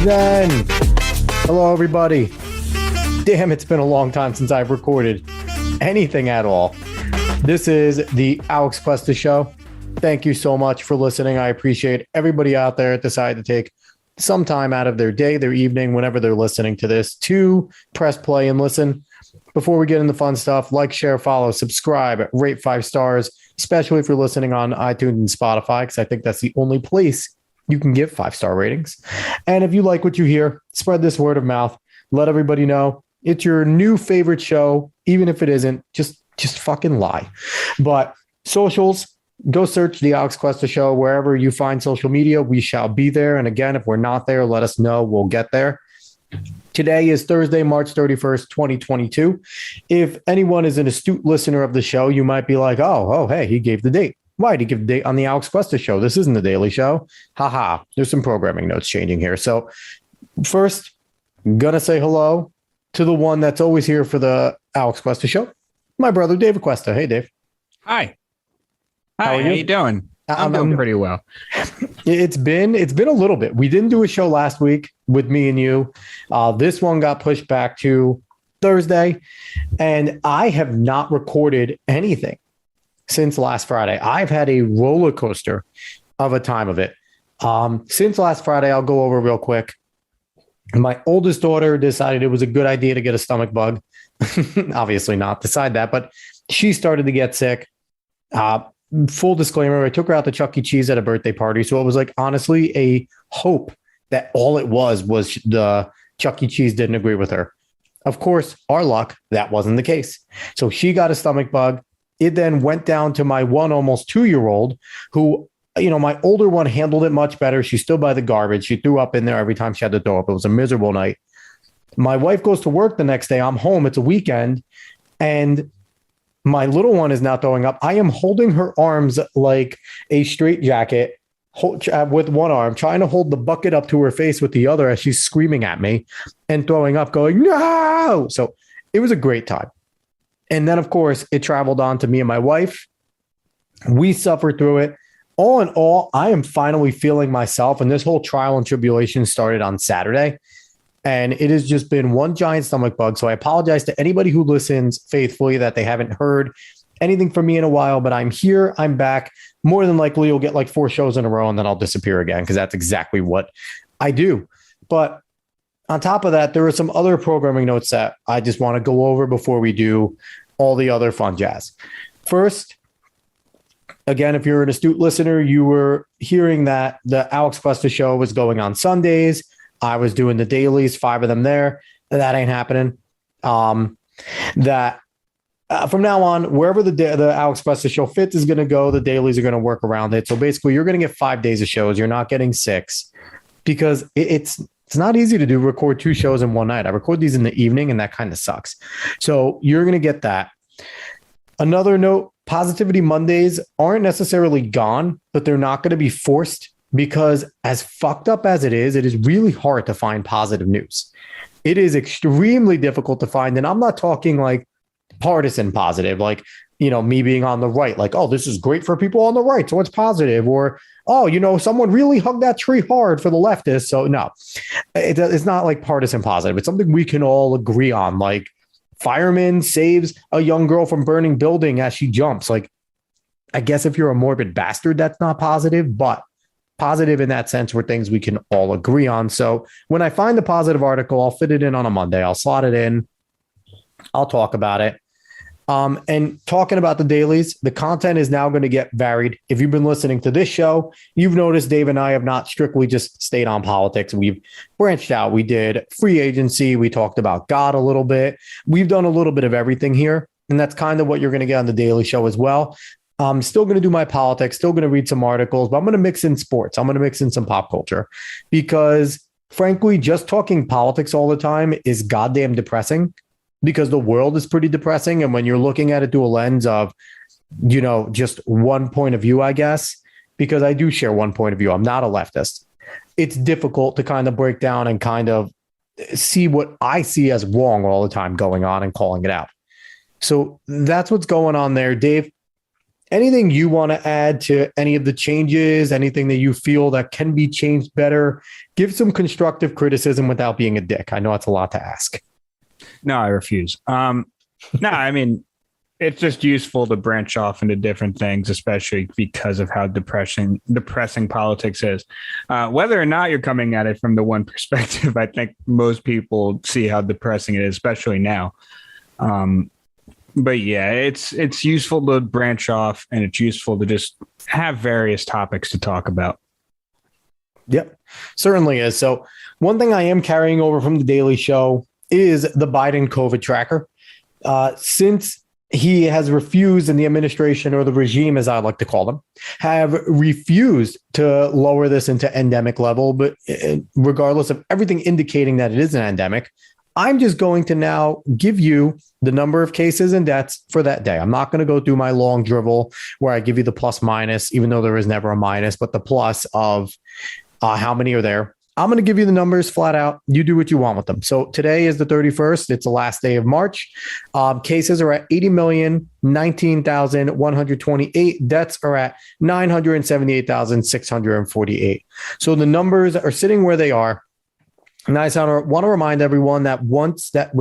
Then, hello everybody. Damn, it's been a long time since I've recorded anything at all. This is the Alex Cuesta Show. Thank you so much for listening. I appreciate everybody out there that decided to take some time out of their day, their evening, whenever they're listening to this, to press play and listen. Before we get into fun stuff, like, share, follow, subscribe, rate 5 stars, especially if you're listening on iTunes and Spotify, because I think that's the only place you can give 5-star ratings. And if you like what you hear, spread this word of mouth. Let everybody know it's your new favorite show. Even if it isn't, just fucking lie. But socials, go search the Alex Cuesta Show wherever you find social media. We shall be there. And again, if we're not there, let us know. We'll get there. Today is Thursday, March 31st, 2022. If anyone is an astute listener of the show, you might be like, oh, hey, he gave the date. Why did he give the date on the Alex Cuesta Show? This isn't the Daily Show. Haha. There's some programming notes changing here. So first, I'm going to say hello to the one that's always here for the Alex Cuesta Show, my brother, David Cuesta. Hey, Dave. Hi. How are you doing? I'm doing pretty well. It's been a little bit. We didn't do a show last week with me and you. This one got pushed back to Thursday, and I have not recorded anything since last Friday. I've had a roller coaster of a time of it. Since last Friday, I'll go over real quick. My oldest daughter decided it was a good idea to get a stomach bug. Obviously not decide that, but she started to get sick. Full disclaimer, I took her out to Chuck E. Cheese at a birthday party. So it was like, honestly, a hope that all it was the Chuck E. Cheese didn't agree with her. Of course, our luck, that wasn't the case. So she got a stomach bug. It then went down to my one almost 2-year-old who, my older one handled it much better. She stood by the garbage. She threw up in there every time she had to throw up. It was a miserable night. My wife goes to work the next day. I'm home. It's a weekend. And my little one is now throwing up. I am holding her arms like a straitjacket with one arm, trying to hold the bucket up to her face with the other as she's screaming at me and throwing up, going, no. So it was a great time. And then, of course, it traveled on to me and my wife. We suffered through it. All in all, I am finally feeling myself. And this whole trial and tribulation started on Saturday. And it has just been one giant stomach bug. So I apologize to anybody who listens faithfully that they haven't heard anything from me in a while. But I'm here. I'm back. More than likely, you'll get like 4 shows in a row and then I'll disappear again because that's exactly what I do. But on top of that, there are some other programming notes that I just want to go over before we do all the other fun jazz. First, again, if you're an astute listener, you were hearing that the Alex Cuesta Show was going on Sundays. I was doing the dailies, 5 of them there. That ain't happening. From now on, wherever the Alex Cuesta Show fits is going to go, the dailies are going to work around it. So basically, you're going to get 5 days of shows. You're not getting 6 because it's not easy to record 2 shows in one night. I record these in the evening, and that kind of sucks. So you're going to get that. Another note, Positivity Mondays aren't necessarily gone, but they're not going to be forced because as fucked up as it is really hard to find positive news. It is extremely difficult to find. And I'm not talking like partisan positive, like, me being on the right, like, oh, this is great for people on the right, so it's positive. Or, oh, someone really hugged that tree hard for the leftists. So no, it's not like partisan positive. It's something we can all agree on. Like, fireman saves a young girl from burning building as she jumps. Like, I guess if you're a morbid bastard, that's not positive, but positive in that sense were things we can all agree on. So when I find a positive article, I'll fit it in on a Monday. I'll slot it in. I'll talk about it. And talking about the dailies, the content is now going to get varied. If you've been listening to this show, you've noticed Dave and I have not strictly just stayed on politics. We've branched out. We did free agency. We talked about God a little bit. We've done a little bit of everything here. And that's kind of what you're going to get on the Daily Show as well. I'm still going to do my politics, still going to read some articles, but I'm going to mix in sports. I'm going to mix in some pop culture because, frankly, just talking politics all the time is goddamn depressing because the world is pretty depressing. And when you're looking at it through a lens of, just one point of view, I guess, because I do share one point of view. I'm not a leftist. It's difficult to kind of break down and kind of see what I see as wrong all the time going on and calling it out. So that's what's going on there. Dave, anything you want to add to any of the changes, anything that you feel that can be changed better? Give some constructive criticism without being a dick. I know it's a lot to ask. No, I refuse. No, I mean, it's just useful to branch off into different things, especially because of how depressing politics is. Whether or not you're coming at it from the one perspective, I think most people see how depressing it is, especially now. But yeah, it's useful to branch off, and it's useful to just have various topics to talk about. Yep, certainly is. So one thing I am carrying over from the Daily Show is the Biden COVID tracker. Since he has refused, and the administration, or the regime, as I like to call them, have refused to lower this into endemic level. But regardless of everything indicating that it is an endemic, I'm just going to now give you the number of cases and deaths for that day. I'm not going to go through my long drivel where I give you the plus minus, even though there is never a minus, but the plus of how many are there. I'm going to give you the numbers flat out. You do what you want with them. So today is the 31st. It's the last day of March. Cases are at 80,019,128. Deaths are at 978,648. So the numbers are sitting where they are. And I want to remind everyone that when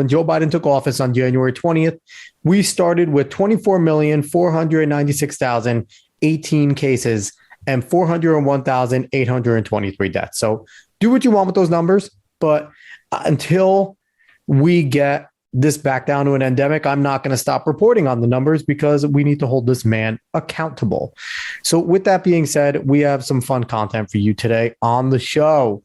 Joe Biden took office on January 20th, we started with 24,496,018 cases and 401,823 deaths. So do what you want with those numbers, but until we get this back down to an endemic, I'm not going to stop reporting on the numbers because we need to hold this man accountable. So with that being said, we have some fun content for you today on the show.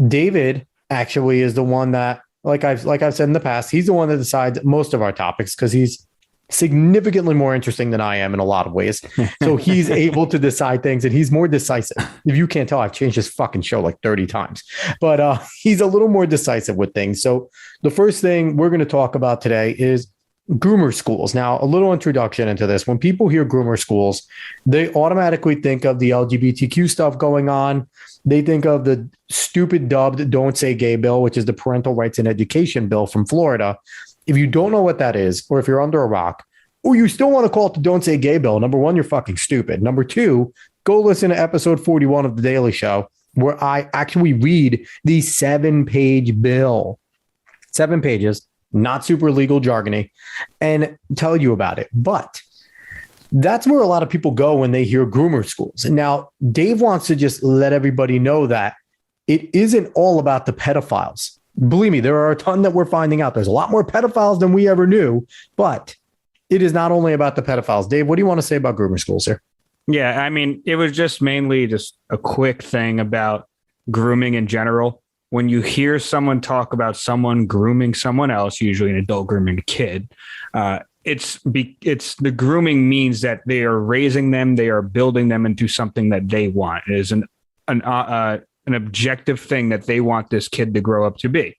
David actually is the one that, like I've said in the past, he's the one that decides most of our topics because he's significantly more interesting than I am in a lot of ways. So he's able to decide things, and he's more decisive. If you can't tell, I've changed this fucking show like 30 times, but he's a little more decisive with things. So the first thing we're going to talk about today is groomer schools. Now, a little introduction into this. When people hear groomer schools, they automatically think of the LGBTQ stuff going on. They think of the stupid dubbed Don't Say Gay bill, which is the Parental Rights in Education bill from Florida. If you don't know what that is, or if you're under a rock, or you still want to call it the Don't Say Gay bill, number one, you're fucking stupid. Number two, go listen to episode 41 of The Daily Show, where I actually read the 7-page bill. 7 pages, not super legal jargony, and tell you about it. But that's where a lot of people go when they hear groomer schools. And now Dave wants to just let everybody know that it isn't all about the pedophiles. Believe me, there are a ton that we're finding out. There's a lot more pedophiles than we ever knew, but it is not only about the pedophiles. Dave, what do you want to say about groomer schools here? Yeah, I mean, it was just mainly just a quick thing about grooming in general. When you hear someone talk about someone grooming someone else, usually an adult grooming a kid, it's the grooming means that they are raising them, they are building them into something that they want. It is an objective thing that they want this kid to grow up to be.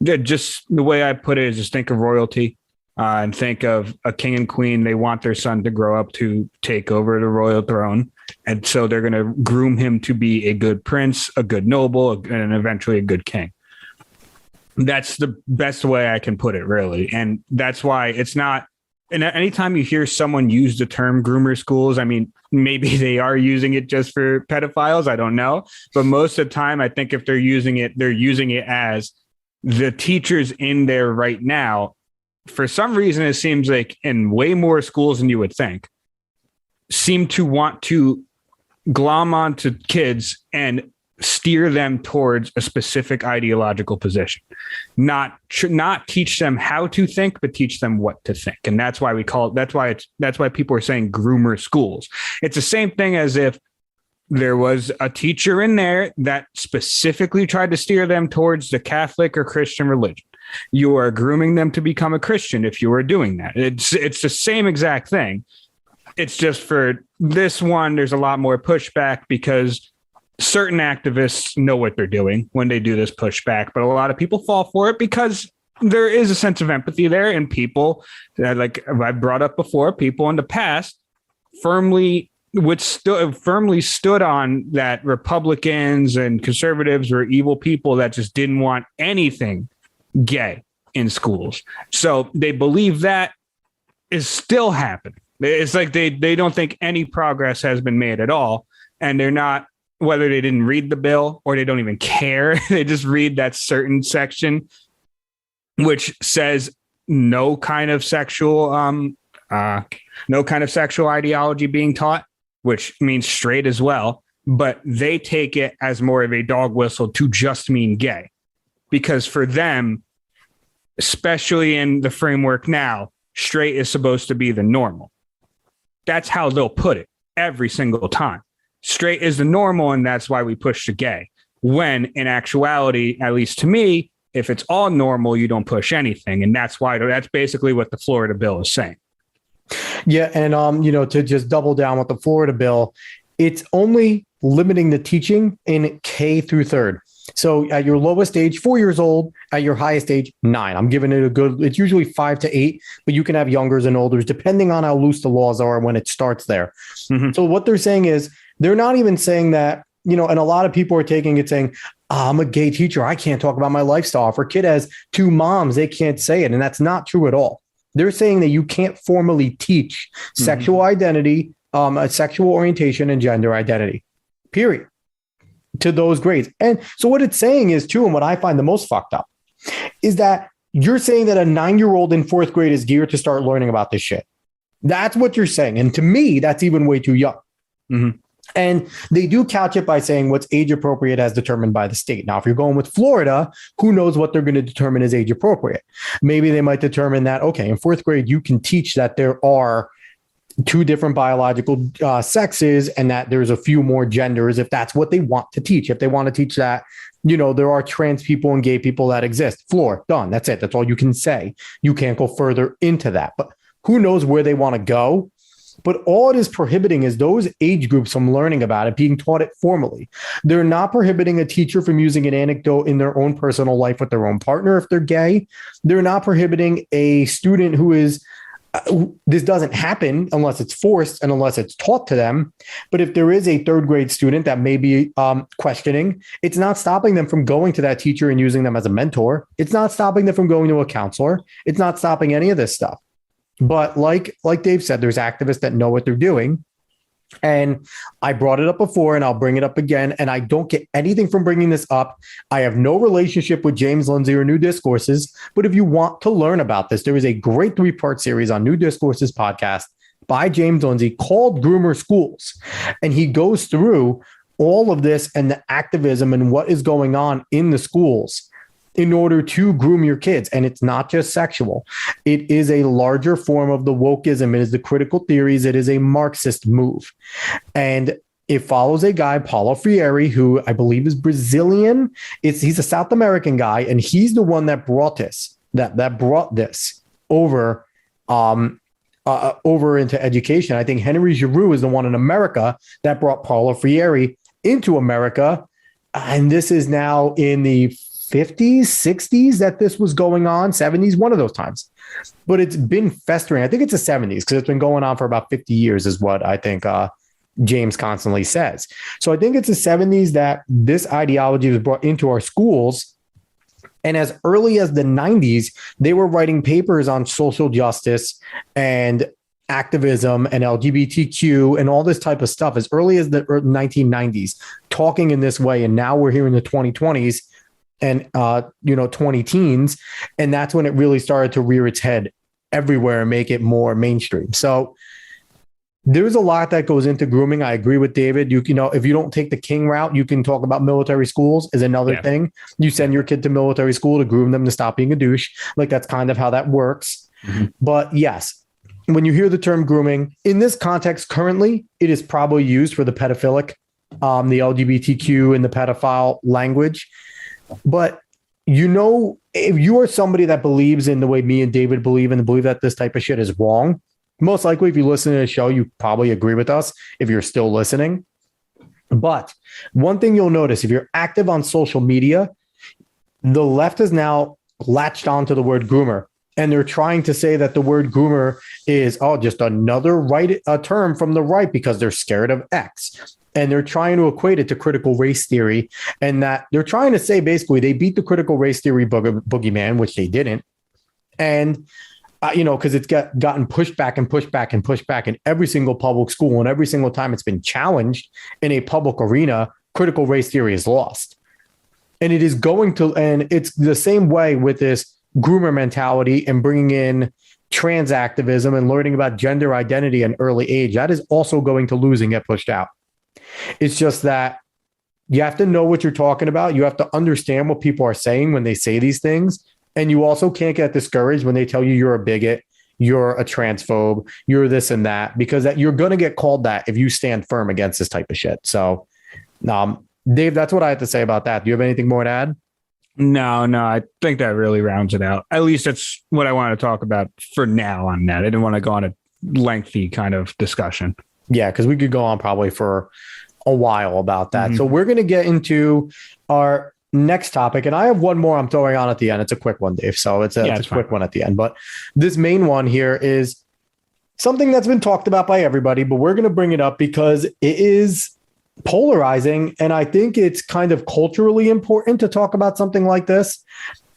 Just the way I put it is just think of royalty and think of a king and queen. They want their son to grow up to take over the royal throne. And so they're going to groom him to be a good prince, a good noble, and eventually a good king. That's the best way I can put it, really. And that's why it's not. And anytime you hear someone use the term groomer schools, I mean, maybe they are using it just for pedophiles. I don't know. But most of the time, I think if they're using it as the teachers in there right now. For some reason, it seems like in way more schools than you would think, seem to want to glom onto kids and steer them towards a specific ideological position, not teach them how to think, but teach them what to think. And that's why that's why people are saying groomer schools. It's the same thing as if there was a teacher in there that specifically tried to steer them towards the Catholic or Christian religion. You are grooming them to become a Christian if you are doing that. It's the same exact thing. It's just for this one, there's a lot more pushback because certain activists know what they're doing when they do this pushback, but a lot of people fall for it because there is a sense of empathy there, and people that, like I brought up before, people in the past firmly stood on that Republicans and conservatives were evil people that just didn't want anything gay in schools. So they believe that is still happening. It's like they don't think any progress has been made at all. And they're not, whether they didn't read the bill or they don't even care, they just read that certain section, which says no kind of sexual ideology being taught, which means straight as well. But they take it as more of a dog whistle to just mean gay, because for them, especially in the framework now, straight is supposed to be the normal. That's how they'll put it every single time. Straight is the normal, and that's why we push the gay. When in actuality, at least to me, if it's all normal, you don't push anything. And that's basically what the Florida bill is saying. Yeah. And, to just double down with the Florida bill, it's only limiting the teaching in K through third. So at your lowest age, 4 years old, at your highest age, 9. I'm giving it it's usually 5 to 8, but you can have youngers and olders depending on how loose the laws are when it starts there. Mm-hmm. So what they're saying is they're not even saying that, and a lot of people are taking it saying, I'm a gay teacher, I can't talk about my lifestyle. If a kid has 2 moms, they can't say it. And that's not true at all. They're saying that you can't formally teach sexual identity, sexual orientation, and gender identity, period, to those grades. And so what it's saying is, too, and what I find the most fucked up, is that you're saying that a 9-year-old in 4th grade is geared to start learning about this shit. That's what you're saying. And to me, that's even way too young. Mm-hmm. And they do couch it by saying what's age appropriate as determined by the state. Now, if you're going with Florida, who knows what they're going to determine as age appropriate? Maybe they might determine that, okay, in 4th grade, you can teach that there are 2 different biological sexes and that there's a few more genders if that's what they want to teach. If they want to teach that, there are trans people and gay people that exist. Floor, done. That's it. That's all you can say. You can't go further into that. But who knows where they want to go? But all it is prohibiting is those age groups from learning about it, being taught it formally. They're not prohibiting a teacher from using an anecdote in their own personal life with their own partner if they're gay. They're not prohibiting a student who is this doesn't happen unless it's forced and unless it's taught to them. But if there is a 3rd grade student that may be questioning, it's not stopping them from going to that teacher and using them as a mentor. It's not stopping them from going to a counselor. It's not stopping any of this stuff. But like Dave said, there's activists that know what they're doing. And I brought it up before and I'll bring it up again. And I don't get anything from bringing this up. I have no relationship with James Lindsay or New Discourses. But if you want to learn about this, there is a great 3-part series on New Discourses podcast by James Lindsay called Groomer Schools. And he goes through all of this and the activism and what is going on in the schools in order to groom your kids. And it's not just sexual. It is a larger form of the wokeism. It is the critical theories. It is a Marxist move. And it follows a guy, Paulo Freire, who I believe is Brazilian. He's a South American guy. And he's the one that brought this, that brought this over into education. I think Henry Giroux is the one in America that brought Paulo Freire into America. And this is now in the 50s, 60s that this was going on, 70s, one of those times. But it's been festering. I think it's the 70s because it's been going on for about 50 years is what I think James constantly says. So I think it's the 70s that this ideology was brought into our schools. And as early as the 90s, they were writing papers on social justice and activism and LGBTQ and all this type of stuff as early as the 1990s, talking in this way. And now we're here in the 2020s. And, 20 teens. And that's when it really started to rear its head everywhere and make it more mainstream. So there's a lot that goes into grooming. I agree with David. If you don't take the king route, you can talk about military schools is another thing. You send your kid to military school to groom them to stop being a douche. Like that's kind of how that works. Mm-hmm. But yes, when you hear the term grooming in this context, currently, it is probably used for the pedophilic, the LGBTQ and the pedophile language. But, if you are somebody that believes in the way me and David believe and believe that this type of shit is wrong, most likely if you listen to the show, you probably agree with us if you're still listening. But one thing you'll notice, if you're active on social media, the left has now latched onto the word groomer. And they're trying to say that the word groomer is, just another term from the right because they're scared of X. And they're trying to equate it to critical race theory. And that they're trying to say, basically, they beat the critical race theory boogeyman, which they didn't. And because it's gotten pushed back and pushed back and pushed back in every single public school, and every single time it's been challenged in a public arena, critical race theory is lost. And it is going to, and it's the same way with this groomer mentality and bringing in trans activism and learning about gender identity at an early age. That is also going to lose and get pushed out. It's just that you have to know what you're talking about. You have to understand what people are saying when they say these things. And you also can't get discouraged when they tell you you're a bigot, you're a transphobe, you're this and that, because you're going to get called that if you stand firm against this type of shit. So, Dave, that's what I have to say about that. Do you have anything more to add? No, I think that really rounds it out. At least that's what I want to talk about for now on that. I didn't want to go on a lengthy kind of discussion. Yeah, because we could go on probably for a while about that. Mm-hmm. So we're going to get into our next topic. And I have one more I'm throwing on at the end. It's a quick one, Dave. So it's a quick one at the end. But this main one here is something that's been talked about by everybody, but we're going to bring it up because it is polarizing. And I think it's kind of culturally important to talk about something like this.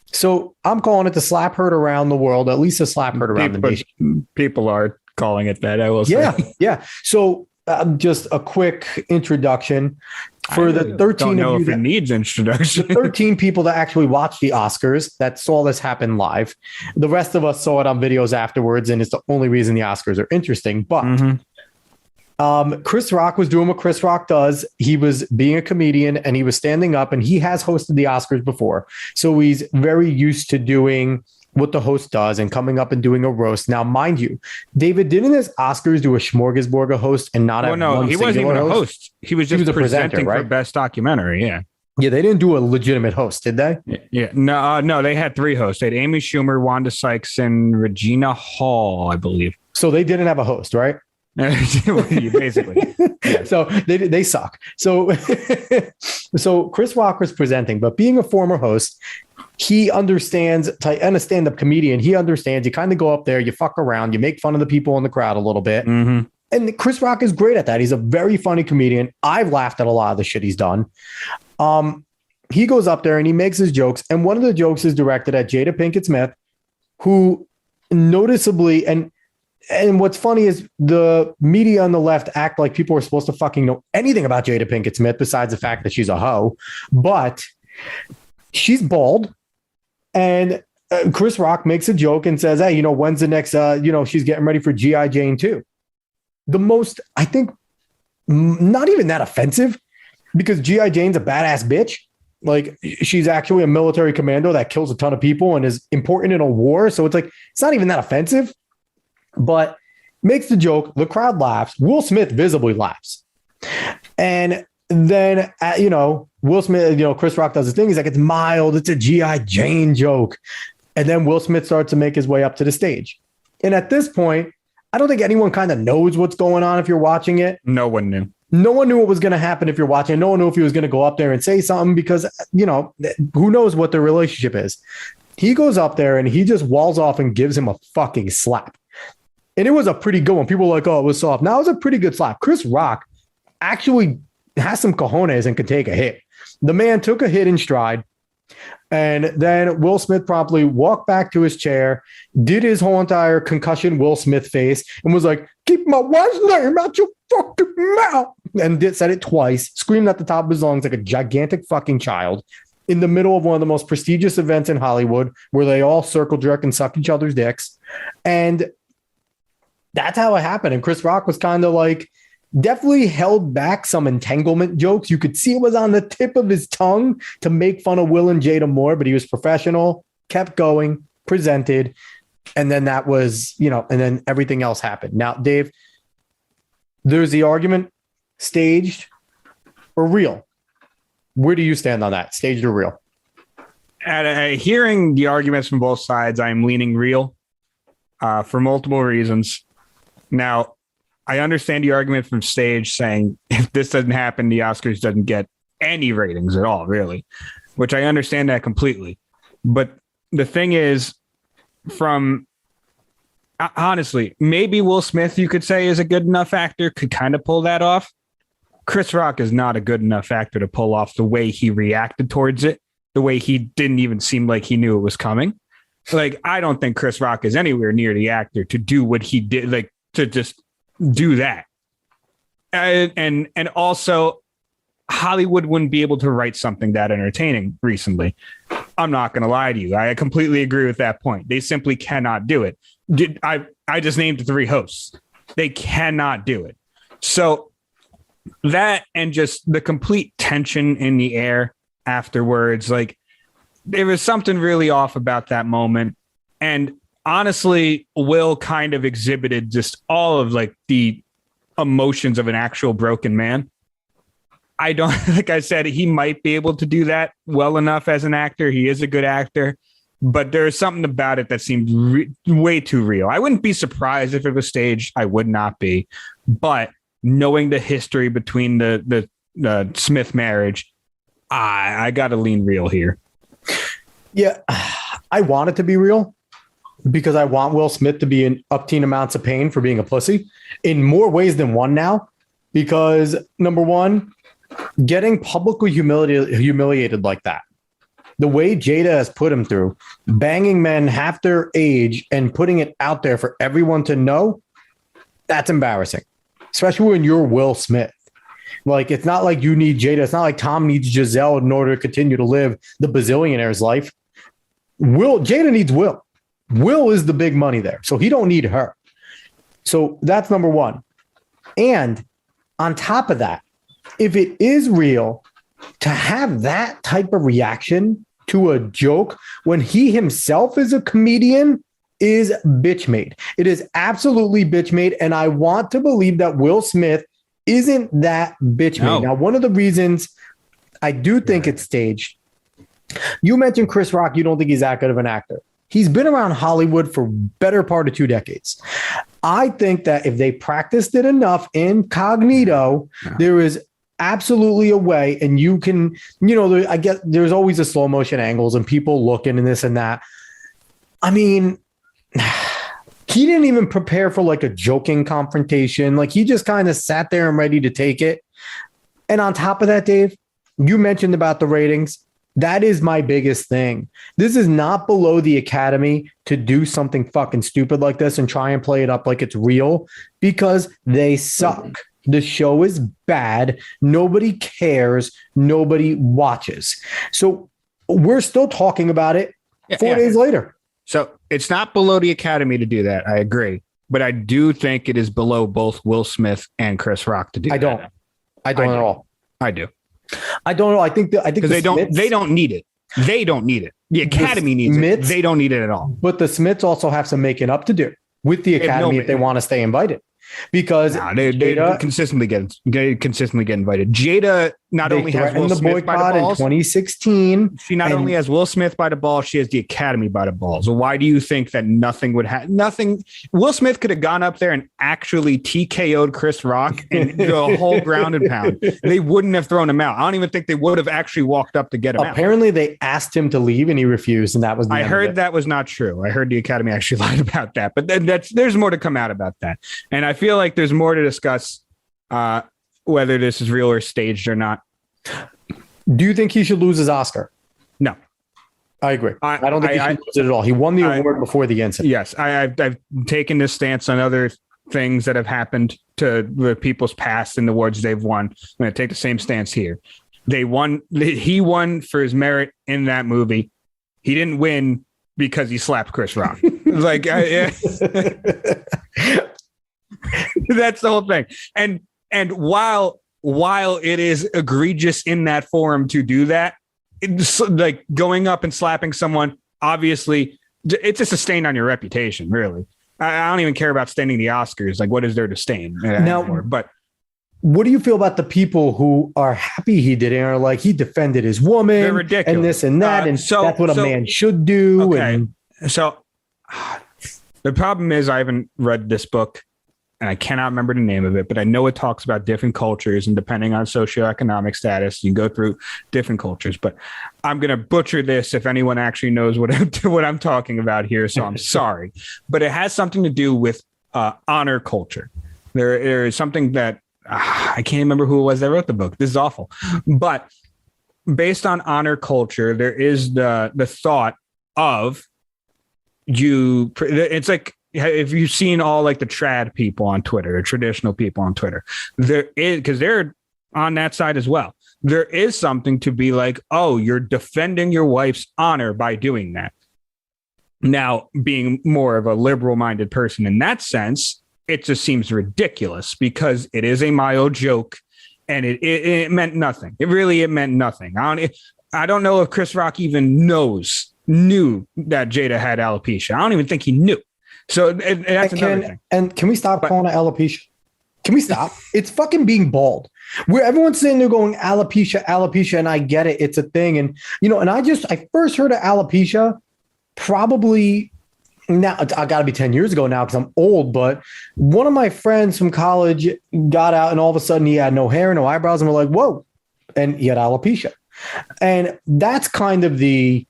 So I'm calling it the slap heard around the world, at least a slap heard around the nation. People are calling it that, I will say. Yeah. So just a quick introduction for the 13 don't know of you if it needs introduction. The 13 people that actually watched the Oscars that saw this happen live. The rest of us saw it on videos afterwards, and it's the only reason the Oscars are interesting. But Chris Rock was doing what Chris Rock does. He was being a comedian, and he was standing up, and he has hosted the Oscars before. So he's very used to doing what the host does and coming up and doing a roast. Now, mind you, David, didn't his Oscars do a smorgasbord of host and not have one he wasn't even a host. He was just a presenting presenter, for best documentary. Yeah. Yeah, they didn't do a legitimate host, did they? Yeah. No, they had three hosts. They had Amy Schumer, Wanda Sykes, and Regina Hall, I believe. So they didn't have a host, right? Basically. Yeah. So they suck. So Chris Rock was presenting, but being a former host, he understands, and a stand-up comedian, he understands you kind of go up there, you fuck around, you make fun of the people in the crowd a little bit. Mm-hmm. And Chris Rock is great at that. He's a very funny comedian. I've laughed at a lot of the shit he's done. He goes up there and he makes his jokes. And one of the jokes is directed at Jada Pinkett Smith, who noticeably, and what's funny is the media on the left act like people are supposed to fucking know anything about Jada Pinkett Smith besides the fact that she's a hoe. But she's bald. And Chris Rock makes a joke and says, hey, when's the next, she's getting ready for G.I. Jane 2. The most, I think, not even that offensive, because G.I. Jane's a badass bitch. Like, she's actually a military commando that kills a ton of people and is important in a war. So it's like, it's not even that offensive, but makes the joke. The crowd laughs. Will Smith visibly laughs. And then, Will Smith, Chris Rock does his thing. He's like, it's mild. It's a G.I. Jane joke. And then Will Smith starts to make his way up to the stage. And at this point, I don't think anyone kind of knows what's going on if you're watching it. No one knew. No one knew what was going to happen if you're watching. No one knew if he was going to go up there and say something because, who knows what their relationship is. He goes up there and he just walls off and gives him a fucking slap. And it was a pretty good one. People were like, oh, it was soft. Now it was a pretty good slap. Chris Rock actually has some cojones and can take a hit. The man took a hit in stride. And then Will Smith promptly walked back to his chair, did his whole entire concussion Will Smith face, and was like, keep my wife's name out your fucking mouth. And said it twice, screamed at the top of his lungs like a gigantic fucking child in the middle of one of the most prestigious events in Hollywood where they all circle jerk and suck each other's dicks. And that's how it happened. And Chris Rock was kind of like, definitely held back some entanglement jokes. You could see it was on the tip of his tongue to make fun of Will and Jada more, but he was professional, kept going, presented. And then that was, and then everything else happened. Now, Dave, there's the argument, staged or real. Where do you stand on that? Staged or real? Hearing the arguments from both sides, I'm leaning real for multiple reasons. Now, I understand the argument from stage saying if this doesn't happen, the Oscars doesn't get any ratings at all, really, which I understand that completely. But the thing is, honestly, maybe Will Smith, you could say, is a good enough actor, could kind of pull that off. Chris Rock is not a good enough actor to pull off the way he reacted towards it, the way he didn't even seem like he knew it was coming. Like, I don't think Chris Rock is anywhere near the actor to do what he did, like to just do that. And also, Hollywood wouldn't be able to write something that entertaining recently. I'm not going to lie to you. I completely agree with that point. They simply cannot do it. I just named 3 hosts. They cannot do it. So that, and just the complete tension in the air afterwards, like, there was something really off about that moment. And honestly, Will kind of exhibited just all of like the emotions of an actual broken man. I don't, like I said, he might be able to do that well enough as an actor. He is a good actor, but there's something about it that seemed way too real. I wouldn't be surprised if it was staged. I would not be. But knowing the history between the Smith marriage, I got to lean real here. Yeah, I want it to be real because I want Will Smith to be in upteen amounts of pain for being a pussy in more ways than one now. Because number one, getting publicly humiliated like that, the way Jada has put him through, banging men half their age and putting it out there for everyone to know, that's embarrassing, especially when you're Will Smith. Like, it's not like you need Jada. It's not like Tom needs Giselle in order to continue to live the bazillionaire's life. Jada needs Will. Will is the big money there, so he don't need her. So that's number one. And on top of that, if it is real, to have that type of reaction to a joke when he himself is a comedian is bitch made. It is absolutely bitch made. And I want to believe that Will Smith isn't that bitch made. Now, one of the reasons I do think it's staged, you mentioned Chris Rock. You don't think he's that good of an actor. He's been around Hollywood for better part of 2 decades. I think that if they practiced it enough incognito, there is absolutely a way, and you can, I get there's always a slow motion angles and people looking and this and that. I mean, he didn't even prepare for like a joking confrontation. Like, he just kind of sat there and ready to take it. And on top of that, Dave, you mentioned about the ratings. That is my biggest thing. This is not below the Academy to do something fucking stupid like this and try and play it up like it's real, because they suck. The show is bad. Nobody cares. Nobody watches. So we're still talking about it 4 days later. So it's not below the Academy to do that. I agree. But I do think it is below both Will Smith and Chris Rock to do that. I don't at all. I do. I don't know. I think because they don't need it. They don't need it. The Academy needs it. They don't need it at all. But the Smiths also have some making up to do with the Academy if they want to stay invited. Because they consistently get invited. Jada not only has Will Smith by the balls in 2016. She not only has Will Smith by the balls, she has the Academy by the balls. So why do you think that nothing would happen? Nothing. Will Smith could have gone up there and actually TKO'd Chris Rock and the whole ground and pound. They wouldn't have thrown him out. I don't even think they would have actually walked up to get him out. Apparently, they asked him to leave and he refused, and that was. I heard that was not true. I heard the Academy actually lied about that, but there's more to come out about that, and I feel like there's more to discuss whether this is real or staged or not. Do you think he should lose his Oscar? No. I agree. I don't think he should lose it at all. He won the award before the incident. Yes, I've taken this stance on other things that have happened to the people's past and the awards they've won. I'm going to take the same stance here. He won for his merit in that movie. He didn't win because he slapped Chris Rock. Like, that's the whole thing. And while it is egregious in that forum to do that, it's like going up and slapping someone, obviously it's just a stain on your reputation, really. I don't even care about staining the Oscars. Like, what is there to stain anymore? But what do you feel about the people who are happy he did it and are like, he defended his woman? They're ridiculous. And this and that. And so that's what a man should do. Okay. So the problem is I haven't read this book and I cannot remember the name of it, but I know it talks about different cultures, and depending on socioeconomic status, you go through different cultures. But I'm going to butcher this if anyone actually knows what I'm talking about here. So I'm sorry, but it has something to do with honor culture. There is something that I can't remember who it was that wrote the book. This is awful, but based on honor culture, there is the thought of it's like, if you've seen all like the trad people on Twitter, the traditional people on Twitter, there is, because they're on that side as well. There is something to be like, oh, you're defending your wife's honor by doing that. Now, being more of a liberal minded person in that sense, it just seems ridiculous because it is a mild joke and it meant nothing. It meant nothing. I don't know if Chris Rock even knew that Jada had alopecia. I don't even think he knew. So that's another thing. And can we stop calling it alopecia? Can we stop? It's fucking being bald. Where everyone's sitting there going alopecia, and I get it. It's a thing. And, and I first heard of alopecia probably now. I got to be 10 years ago now because I'm old. But one of my friends from college got out and all of a sudden he had no hair, no eyebrows. And we're like, whoa. And he had alopecia. And that's kind of the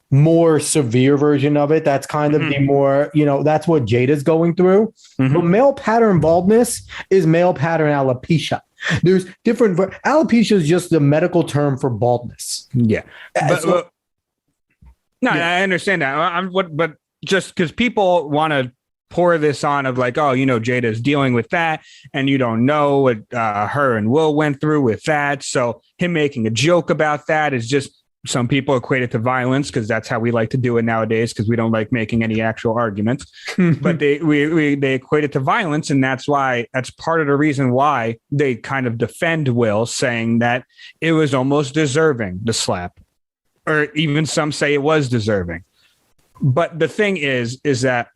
more severe version of it. That's kind of the more, that's what Jada's going through. Mm-hmm. But male pattern baldness is male pattern alopecia. There's different. Alopecia is just the medical term for baldness. Yeah. I understand that. But just because people want to pour this on of like, oh, Jada's dealing with that and you don't know what her and Will went through with that. So him making a joke about that is just, some people equate it to violence because that's how we like to do it nowadays because we don't like making any actual arguments. But they equate it to violence, and that's part of the reason why they kind of defend Will, saying that it was almost deserving, the slap, or even some say it was deserving. But the thing is that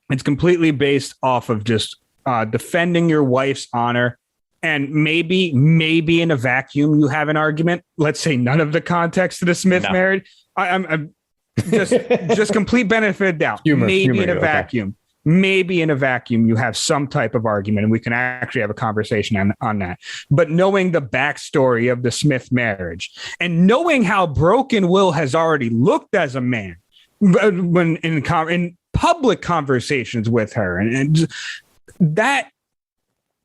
it's completely based off of just defending your wife's honor. And maybe in a vacuum, you have an argument. Let's say none of the context of the Smith marriage. I'm just complete benefit of doubt. Maybe in a vacuum, you have some type of argument and we can actually have a conversation on that. But knowing the backstory of the Smith marriage and knowing how broken Will has already looked as a man when in public conversations with her, and that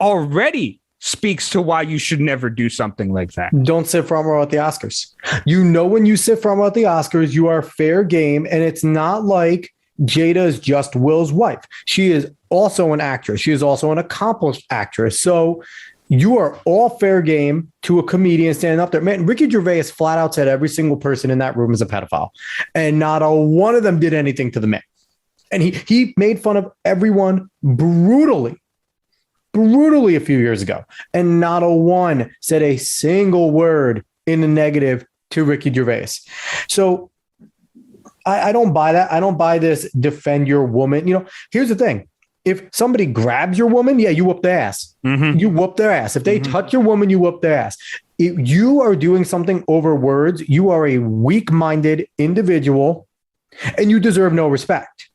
already speaks to why you should never do something like that. Don't sit front row at the Oscars. When you sit front row at the Oscars, you are fair game. And it's not like Jada is just Will's wife. She is also an actress. She is also an accomplished actress. So you are all fair game to a comedian standing up there. Man, Ricky Gervais flat out said every single person in that room is a pedophile. And not a one of them did anything to the man. And he made fun of everyone brutally a few years ago, and not a one said a single word in the negative to Ricky Gervais. So I don't buy that. I don't buy this defend your woman. Here's the thing. If somebody grabs your woman, you whoop their ass. Mm-hmm. You whoop their ass. If they touch your woman, you whoop their ass. If you are doing something over words, you are a weak-minded individual and you deserve no respect.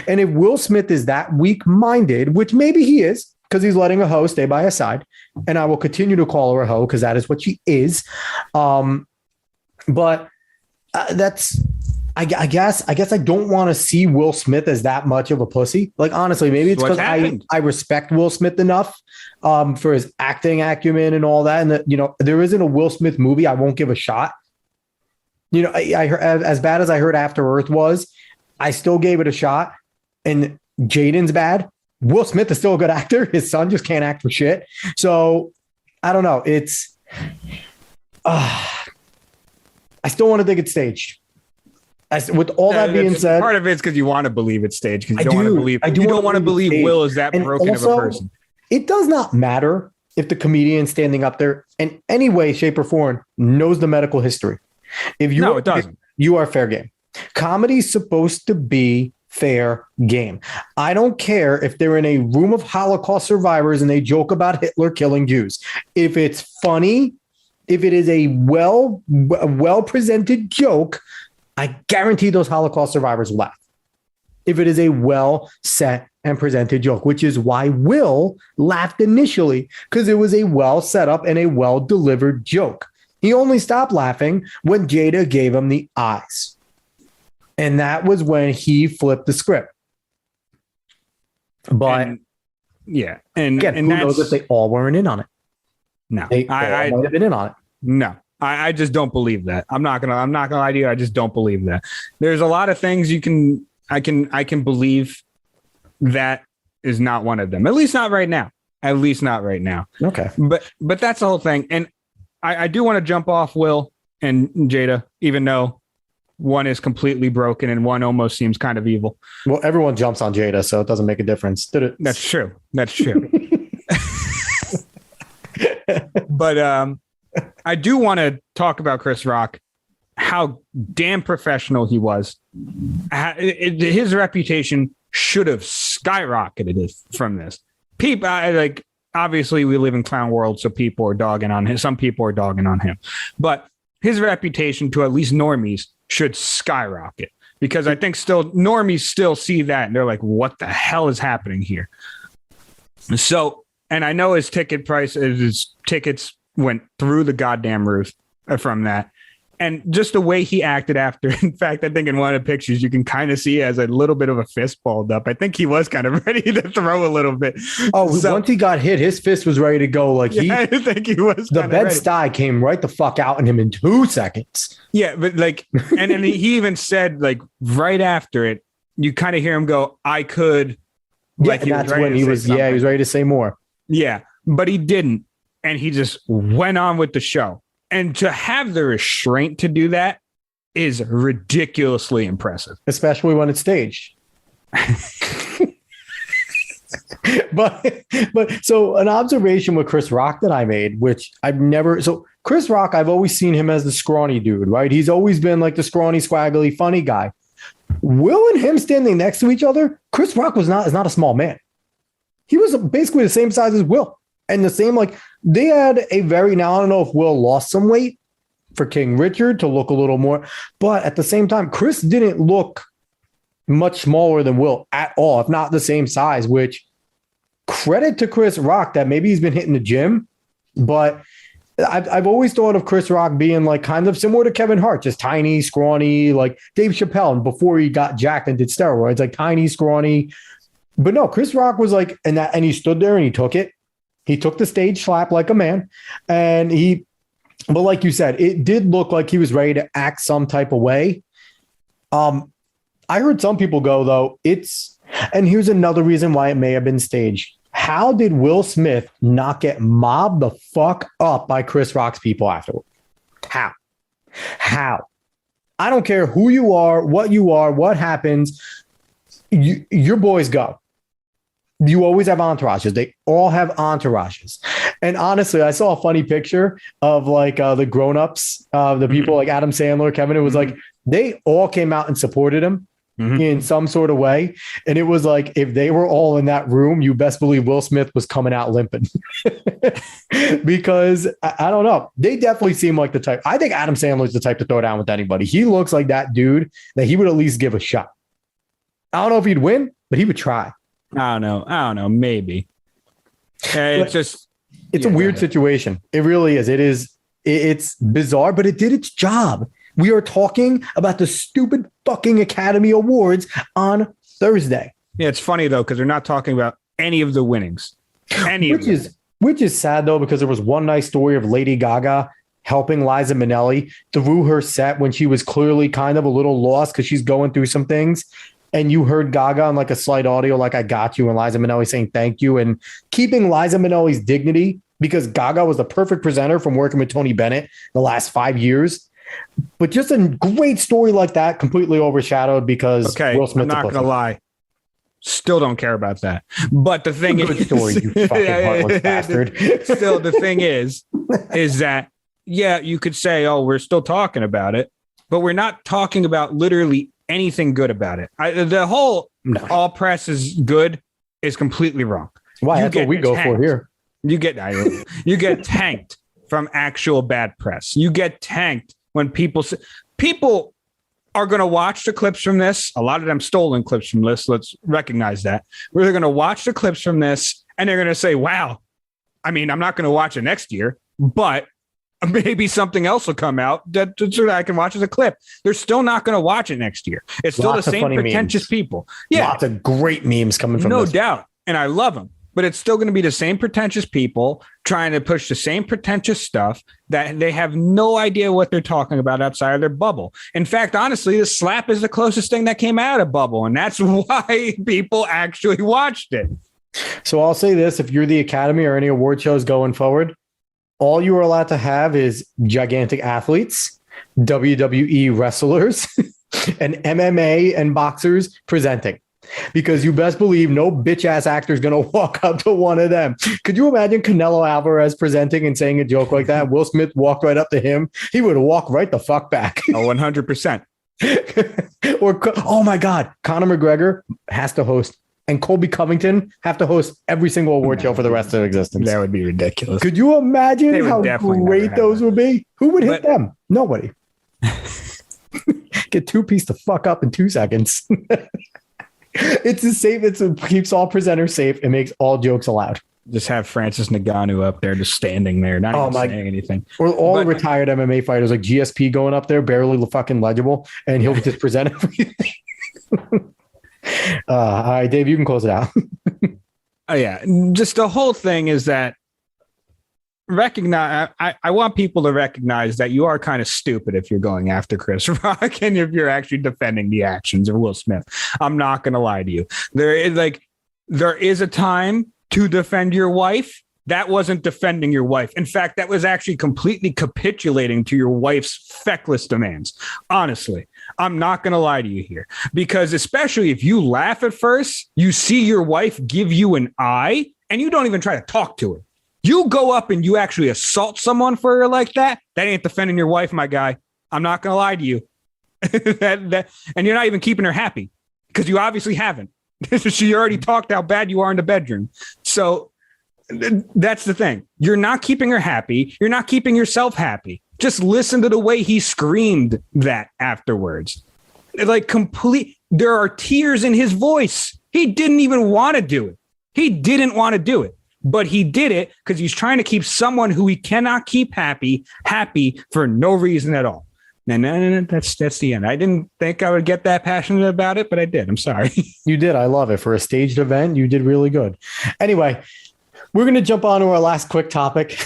And if Will Smith is that weak-minded, which maybe he is, because he's letting a hoe stay by his side, and I will continue to call her a hoe because that is what she is. But that's, I guess I don't want to see Will Smith as that much of a pussy. Like, honestly, maybe it's because I respect Will Smith enough for his acting acumen and all that. And that, there isn't a Will Smith movie I won't give a shot. I heard, as bad as I heard After Earth was, I still gave it a shot. And Jaden's bad. Will Smith is still a good actor. His son just can't act for shit. So I don't know. It's, I still want to think it's staged. With all that being said, part of it's because you want to believe it's staged because you don't want to believe Will is that broken of a person. It does not matter if the comedian standing up there in any way, shape, or form knows the medical history. It doesn't. You are fair game. Comedy's supposed to be fair game. I don't care if they're in a room of Holocaust survivors and they joke about Hitler killing Jews. If it's funny, if it is a well-presented joke, I guarantee those Holocaust survivors will laugh. If it is a well set and presented joke, which is why Will laughed initially, because it was a well set up and a well delivered joke. He only stopped laughing when Jada gave him the eyes. And that was when he flipped the script. But and who knows if they all weren't in on it? No, they all might have been in on it. No, I just don't believe that. I'm not gonna lie to you. I just don't believe that. There's a lot of things you can I can believe that is not one of them. At least not right now. Okay. But that's the whole thing. And I do want to jump off Will and Jada, even though one is completely broken and one almost seems kind of evil. Well, everyone jumps on Jada, so it doesn't make a difference. That's true. But I do want to talk about Chris Rock, how damn professional he was. His reputation should have skyrocketed from this. People obviously we live in clown world, so people are dogging on him. Some people are dogging on him, but his reputation to at least normies should skyrocket, because I think normies still see that and they're like, what the hell is happening here? So, and I know his tickets went through the goddamn roof from that. And just the way he acted after, in fact, I think in one of the pictures, you can kind of see he has a little bit of a fist balled up. I think he was kind of ready to throw a little bit. Oh, once he got hit, his fist was ready to go. I think he was. The Bed-Stuy came right the fuck out in him in 2 seconds. Yeah, but and then he even said, right after it, you kind of hear him go, I could. Yeah, and that's when he was ready to say more. Yeah, but he didn't. And he just went on with the show. And to have the restraint to do that is ridiculously impressive. Especially when it's staged. But so an observation with Chris Rock that I made, which Chris Rock, I've always seen him as the scrawny dude, right? He's always been like the scrawny, swaggly, funny guy. Will and him standing next to each other, Chris Rock is not a small man. He was basically the same size as Will. And the same, they had now I don't know if Will lost some weight for King Richard to look a little more, but at the same time, Chris didn't look much smaller than Will at all, if not the same size, which credit to Chris Rock that maybe he's been hitting the gym, but I've always thought of Chris Rock being kind of similar to Kevin Hart, just tiny, scrawny, like Dave Chappelle before he got jacked and did steroids, tiny, scrawny. But no, Chris Rock was and he stood there and he took it. He took the stage slap like a man, but like you said, it did look like he was ready to act some type of way. I heard some people go, though, and here's another reason why it may have been staged. How did Will Smith not get mobbed the fuck up by Chris Rock's people afterward? How? I don't care who you are, what happens. Your boys go. You always have entourages. They all have entourages. And honestly, I saw a funny picture of the grown-ups, the people like Adam Sandler, Kevin. It was they all came out and supported him in some sort of way. And it was if they were all in that room, you best believe Will Smith was coming out limping. Because I don't know. They definitely seem like the type. I think Adam Sandler is the type to throw down with anybody. He looks like that dude that he would at least give a shot. I don't know if he'd win, but he would try. I don't know. Maybe. It's a weird situation. It really is. It's bizarre, but it did its job. We are talking about the stupid fucking Academy Awards on Thursday. Yeah, it's funny though, because they're not talking about any of the winnings. Which is sad though, because there was one nice story of Lady Gaga helping Liza Minnelli through her set when she was clearly kind of a little lost because she's going through some things. And you heard Gaga on a slight audio, I got you, and Liza Minnelli saying thank you and keeping Liza Minnelli's dignity, because Gaga was the perfect presenter from working with Tony Bennett the last 5 years. But just a great story like that completely overshadowed because Will Smith. I'm not going to lie. Still don't care about that. But the thing is, good story, you fucking heartless bastard. Still, the thing is that, you could say, oh, we're still talking about it, but we're not talking about literally anything good about it. The whole all press is good is completely wrong. Why? That's what we go for here. You get tanked from actual bad press. You get tanked when people are going to watch the clips from this. A lot of them stolen clips from this. Let's recognize that. We're going to watch the clips from this and they're going to say, wow, I mean, I'm not going to watch it next year, but maybe something else will come out so that I can watch as a clip. They're still not going to watch it next year. It's still the same pretentious memes. People. Yeah. Lots of great memes coming from no this. doubt. And I love them. but it's still going to be the same pretentious people trying to push the same pretentious stuff that they have no idea what they're talking about outside of their bubble. In fact, honestly, the slap is the closest thing that came out of bubble, and that's why people actually watched it. So I'll say this, if you're the Academy or any award shows going forward, all you are allowed to have is gigantic athletes, WWE wrestlers, and MMA and boxers presenting. Because you best believe no bitch ass actor is going to walk up to one of them. Could you imagine Canelo Alvarez presenting and saying a joke like that? Will Smith walked right up to him. He would walk right the fuck back. Oh, 100%. Or, oh my God, Conor McGregor has to host, and Colby Covington have to host every single award show for the rest of their existence. That would be ridiculous. Could you imagine how great those would be? Who would hit them? Nobody. Get two-piece the fuck up in 2 seconds. It's as safe. It keeps all presenters safe. It makes all jokes allowed. Just have Francis Ngannou up there, just standing there, not even saying anything. Or all retired MMA fighters like GSP going up there, barely fucking legible, and he'll just present everything. All right, Dave, you can close it out. Oh yeah, just the whole thing is that I want people to recognize that you are kind of stupid if you're going after Chris Rock and if you're actually defending the actions of Will Smith. I'm not going to lie to you. There is a time to defend your wife. That wasn't defending your wife. In fact, that was actually completely capitulating to your wife's feckless demands. Honestly, I'm not going to lie to you here, because especially if you laugh at first, you see your wife give you an eye and you don't even try to talk to her. You go up and you actually assault someone for her like that. That ain't defending your wife, my guy. I'm not going to lie to you. And you're not even keeping her happy, because you obviously haven't. She already talked how bad you are in the bedroom. So that's the thing. You're not keeping her happy. You're not keeping yourself happy. Just listen to the way he screamed that afterwards. There are tears in his voice. He didn't even want to do it. He didn't want to do it. But he did it because he's trying to keep someone who he cannot keep happy for no reason at all. And that's the end. I didn't think I would get that passionate about it, but I did. I'm sorry. You did. I love it. For a staged event, you did really good. Anyway, we're going to jump on to our last quick topic.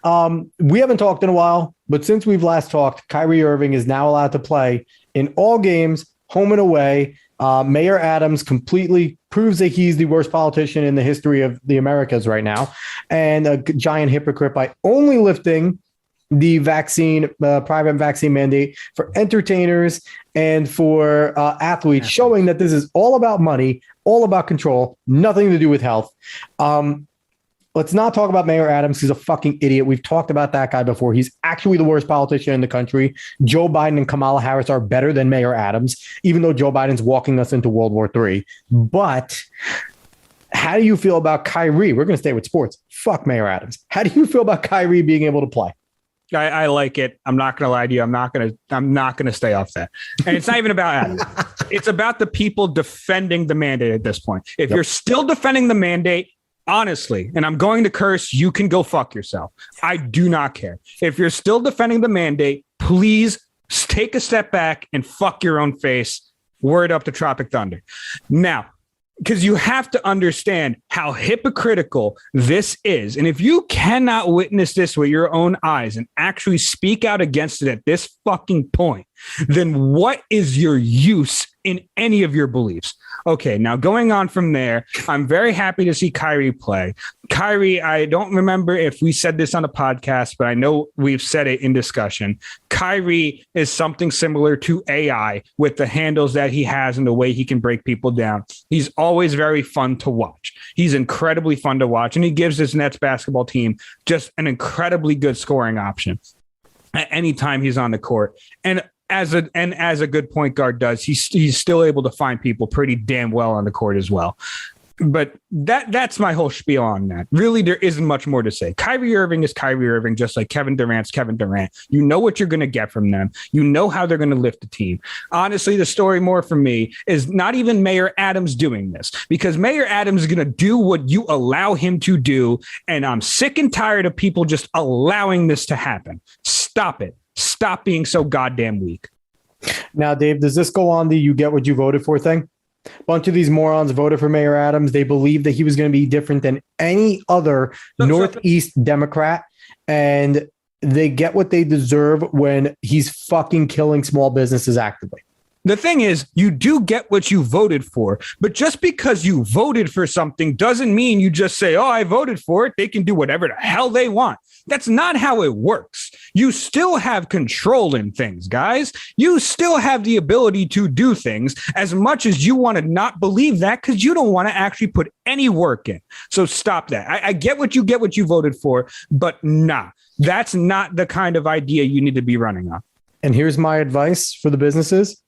We haven't talked in a while, but since we've last talked, Kyrie Irving is now allowed to play in all games, home and away. Mayor Adams completely proves that he's the worst politician in the history of the Americas right now, and a giant hypocrite by only lifting the private vaccine mandate for entertainers and for athletes, showing that this is all about money, all about control, nothing to do with health. Let's not talk about Mayor Adams. He's a fucking idiot. We've talked about that guy before. He's actually the worst politician in the country. Joe Biden and Kamala Harris are better than Mayor Adams, even though Joe Biden's walking us into World War III. But how do you feel about Kyrie? We're going to stay with sports. Fuck Mayor Adams. How do you feel about Kyrie being able to play? I like it. I'm not going to lie to you. I'm not going to stay off that. And it's not even about Adams. It's about the people defending the mandate at this point. If you're still defending the mandate, honestly, and I'm going to curse, you can go fuck yourself. I do not care. If you're still defending the mandate, please take a step back and fuck your own face. Word up to Tropic Thunder. Now, because you have to understand how hypocritical this is. And if you cannot witness this with your own eyes and actually speak out against it at this fucking point, then what is your use in any of your beliefs? Okay, now going on from there, I'm very happy to see Kyrie play. Kyrie, I don't remember if we said this on a podcast, but I know we've said it in discussion. Kyrie is something similar to AI with the handles that he has and the way he can break people down. He's always very fun to watch. He's incredibly fun to watch, and he gives this Nets basketball team just an incredibly good scoring option at any time he's on the court. And as a good point guard does, he's still able to find people pretty damn well on the court as well. But that's my whole spiel on that. Really, there isn't much more to say. Kyrie Irving is Kyrie Irving, just like Kevin Durant's Kevin Durant. You know what you're going to get from them. You know how they're going to lift the team. Honestly, the story more for me is not even Mayor Adams doing this, because Mayor Adams is going to do what you allow him to do. And I'm sick and tired of people just allowing this to happen. Stop it. Stop being so goddamn weak. Now, Dave, does this go on the you get what you voted for thing? Bunch of these morons voted for Mayor Adams. They believed that he was going to be different than any other Northeast Democrat. And they get what they deserve when he's fucking killing small businesses actively. The thing is, you do get what you voted for, but just because you voted for something doesn't mean you just say, oh, I voted for it. They can do whatever the hell they want. That's not how it works. You still have control in things, guys. You still have the ability to do things as much as you want to not believe that because you don't want to actually put any work in. So stop that. I get what you voted for, but nah, that's not the kind of idea you need to be running on. And here's my advice for the businesses.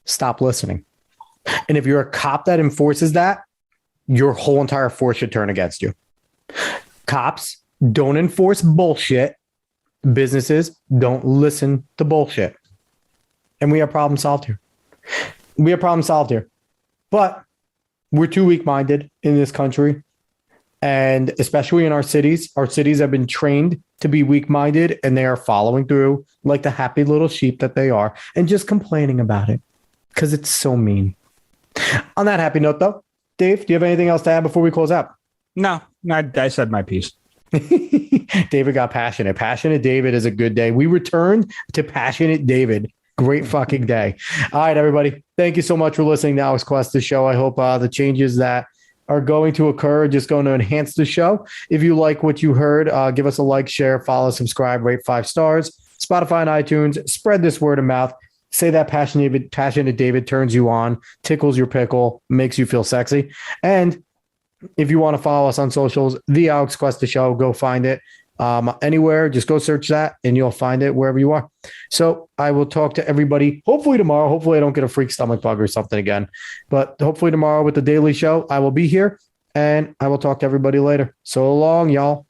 Stop listening. And if you're a cop that enforces that, your whole entire force should turn against you. Cops don't enforce bullshit. Businesses don't listen to bullshit. And we have problem solved here. But we're too weak-minded in this country. And especially in our cities have been trained to be weak-minded, and they are following through like the happy little sheep that they are and just complaining about it because it's so mean. On that happy note, though, Dave, do you have anything else to add before we close out? No, I said my piece. David got passionate. Passionate David is a good day. We returned to Passionate David. Great fucking day. All right, everybody. Thank you so much for listening to Alex Cuesta's show. I hope the changes that are going to occur are just going to enhance the show. If you like what you heard, give us a like, share, follow, subscribe, rate 5 stars. Spotify and iTunes. Spread this word of mouth. Say that passionate David turns you on, tickles your pickle, makes you feel sexy. And if you want to follow us on socials, The Alex Cuesta Show, go find it anywhere. Just go search that and you'll find it wherever you are. So I will talk to everybody hopefully tomorrow. Hopefully I don't get a freak stomach bug or something again. But hopefully tomorrow with the Daily Show, I will be here and I will talk to everybody later. So long, y'all.